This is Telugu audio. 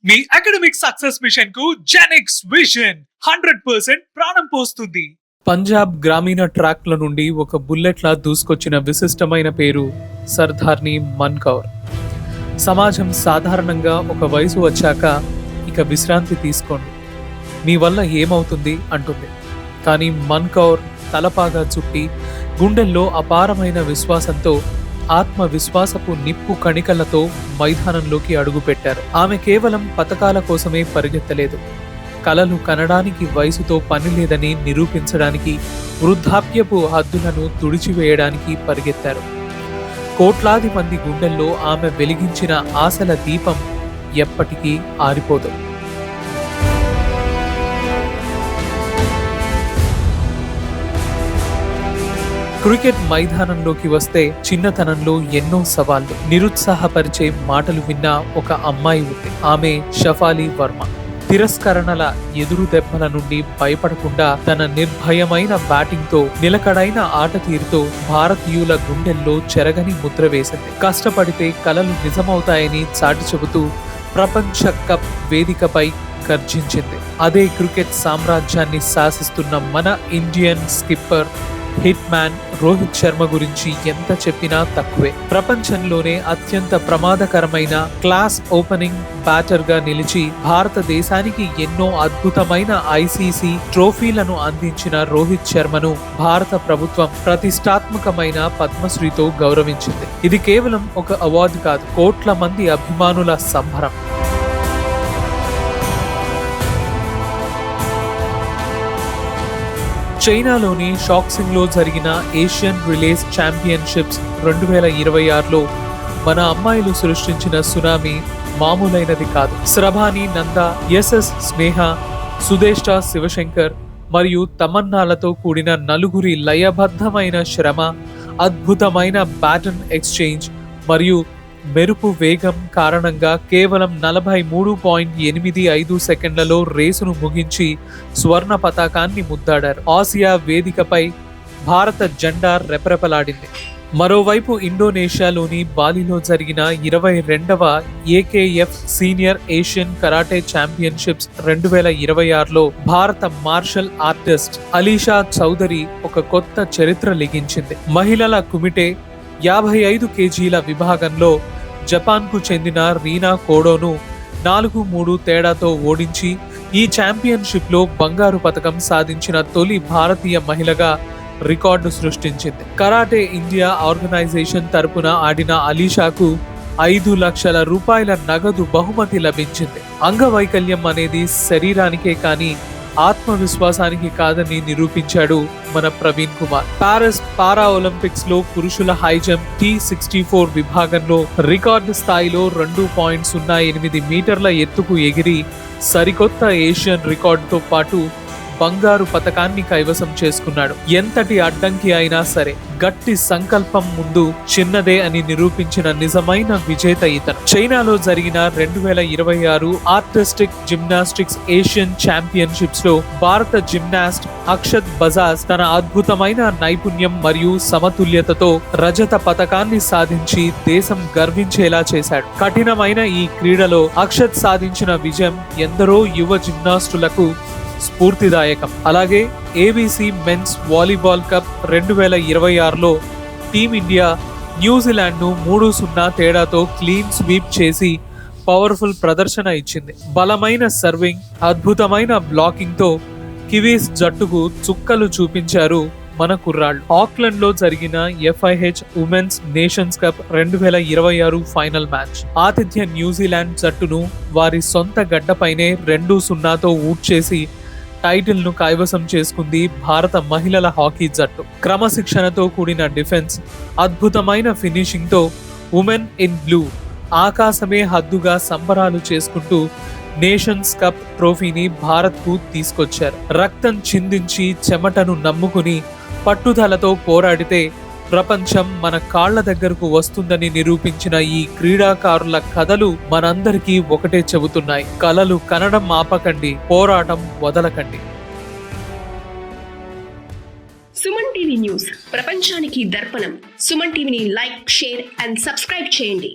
మీ అకాడమిక్ సక్సెస్ మిషన్ కు జెనిక్స్ విజన్ 100% ప్రాణం పోస్తుంది. పంజాబ్ గ్రామీణ ట్రాక్ల నుండి ఒక బుల్లెట్లా దూసుకొచ్చిన విశిష్టమైన పేరు సర్దార్ని మన్ కౌర్. సమాజం సాధారణంగా ఒక వయసు వచ్చాక ఇక విశ్రాంతి తీసుకోండి, మీ వల్ల ఏమవుతుంది అంటుంది. కానీ మన్ కౌర్ తలపాగా చుట్టి గుండెల్లో అపారమైన విశ్వాసంతో ఆత్మవిశ్వాసపు నిప్పు కణికలతో మైదానంలోకి అడుగుపెట్టారు. ఆమె కేవలం పతకాల కోసమే పరిగెత్తలేదు. కలలు కనడానికి వయసుతో పని లేదని నిరూపించడానికి, వృద్ధాప్యపు హద్దులను తుడిచివేయడానికి పరిగెత్తారు. కోట్లాది మంది గుండెల్లో ఆమె వెలిగించిన ఆశల దీపం ఎప్పటికీ ఆరిపోదు. క్రికెట్ మైదానంలోకి వస్తే చిన్నతనంలో ఎన్నో సవాళ్లు, నిరుత్సాహపరిచే మాటలు విన్న ఒక అమ్మాయి ఉంది. ఆమె షఫాలి వర్మ. తిరస్కరణల ఎదురు దెబ్బల నుండి భయపడకుండా తన నిర్భయమైన బ్యాటింగ్ తో, నిలకడైన ఆట తీరుతో భారతీయుల గుండెల్లో చెరగని ముద్ర వేసింది. కష్టపడితే కలలు నిజమవుతాయని చాటి చెబుతూ ప్రపంచ కప్ వేదికపై గర్జించింది. అదే క్రికెట్ సామ్రాజ్యాన్ని శాసిస్తున్న మన Indian skipper hit man Rohit Sharma గురించి ఎంత చెప్పినా తక్కువే. ప్రపంచంలోనే అత్యంత ప్రమాదకరమైన క్లాస్ ఓపెనింగ్ బ్యాటర్ గా నిలిచి భారతదేశానికి ఎన్నో అద్భుతమైన ఐసీసీ ట్రోఫీలను అందించిన రోహిత్ శర్మను భారత ప్రభుత్వం ప్రతిష్టాత్మకమైన పద్మశ్రీతో గౌరవించింది. ఇది కేవలం ఒక అవార్డు కాదు, కోట్ల మంది అభిమానుల సంబరం. చైనాలోని షాక్సింగ్ లో జరిగిన ఏషియన్ రిలేస్ ఛాంపియన్షిప్స్ 2026లో మన అమ్మాయిలు సృష్టించిన సునామీ మామూలైనది కాదు. శ్రభాని నందా, ఎస్ఎస్ స్నేహ, సుదేష్ట శివశంకర్ మరియు తమన్నాలతో కూడిన నలుగురి లయబద్ధమైన శ్రమ, అద్భుతమైన బ్యాటన్ ఎక్స్చేంజ్ మరియు మెరుపు వేగం కారణంగా కేవలం 43.85 సెకండ్లలో రేసును ముగించి స్వర్ణ పతాకాన్ని ముద్దాడారు. ఆసియా వేదికపై భారత జెండా రెపరెపలాడింది. మరోవైపు ఇండోనేషియాలోని బాలిలో జరిగిన 22వ AKF senior Asian karate championships 2026లో భారత మార్షల్ ఆర్టిస్ట్ అలీషా చౌదరి ఒక కొత్త చరిత్ర లిఖించింది. మహిళల కుమిటే 55 కేజీల విభాగంలో జపాన్కు చెందిన రీనా కోడోను 4-3 తేడాతో ఓడించి ఈ ఛాంపియన్షిప్లో బంగారు పతకం సాధించిన తొలి భారతీయ మహిళగా రికార్డు సృష్టించింది. కరాటే ఇండియా ఆర్గనైజేషన్ తరపున ఆడిన అలీషాకు 5 లక్షల రూపాయల నగదు బహుమతి లభించింది. అంగవైకల్యం అనేది శరీరానికే కానీ ఆత్మవిశ్వాసానికి కాదని నిరూపించాడు మన ప్రవీణ్ కుమార్. పారిస్ పారా ఒలింపిక్స్ లో పురుషుల హై జంప్ T64 విభాగంలో రికార్డు స్థాయిలో 2.08 మీటర్ల ఎత్తుకు ఎగిరి సరికొత్త ఏషియన్ రికార్డుతో పాటు బంగారు పతకాన్ని కైవసం చేసుకున్నాడు. ఎంతటి అడ్డంకి అయినా సరే గట్టి సంకల్పం ముందు చిన్నదే అని నిరూపించిన నిజమైన విజేత ఇతను. చైనాలో జరిగిన 2026 ఆర్టిస్టిక్ జిమ్నాస్టిక్స్ ఏషియన్ ఛాంపియన్షిప్స్ లో భారత జిమ్నాస్ట్ అక్షత్ బజాజ్ తన అద్భుతమైన నైపుణ్యం మరియు సమతుల్యతతో రజత పతకాన్ని సాధించి దేశం గర్వించేలా చేశాడు. కఠినమైన ఈ క్రీడలో అక్షత్ సాధించిన విజయం ఎందరో యువ జిమ్నాస్టులకు స్ఫూర్తిదాయకం. అలాగే ఏబీసీ మెన్స్ వాలీబాల్ కప్ 2026లో టీమిండియా న్యూజిలాండ్ ను 3-0 తేడాతో క్లీన్ స్వీప్ చేసి పవర్ఫుల్ ప్రదర్శన ఇచ్చింది. బలమైన సర్వింగ్, అద్భుతమైన బ్లాకింగ్ తో కివీస్ జట్టుకు చుక్కలు చూపించారు మన కుర్రాళ్ళు. ఆక్లాండ్ లో జరిగిన FIH women's nations cup 2026 final match ఆతిథ్య న్యూజిలాండ్ జట్టును వారి సొంత గడ్డపైనే 2-0తో ఊడ్చేసి టైటిల్ ను కైవసం చేసుకుంది భారత మహిళల హాకీ జట్టు. క్రమశిక్షణతో కూడిన డిఫెన్స్, అద్భుతమైన ఫినిషింగ్ తో ఉమెన్ ఇన్ బ్లూ ఆకాశమే హద్దుగా సంబరాలు చేసుకుంటూ నేషన్స్ కప్ ట్రోఫీని భారత్ కు తీసుకొచ్చారు. రక్తం చిందించి చెమటను నమ్ముకుని పట్టుదలతో పోరాడితే ప్రపంచం మన కాళ్ల దగ్గరకు వస్తుందని నిరూపించిన ఈ క్రీడాకారుల కథలు మనందరికీ ఒకటే చెబుతున్నాయి. కలలు కనడం ఆపకండి, పోరాటం వదలకండి. సుమన్ టీవీ న్యూస్ ప్రపంచానికి దర్పణం. సుమన్ టీవీని లైక్, షేర్ అండ్ సబ్స్క్రైబ్ చేయండి.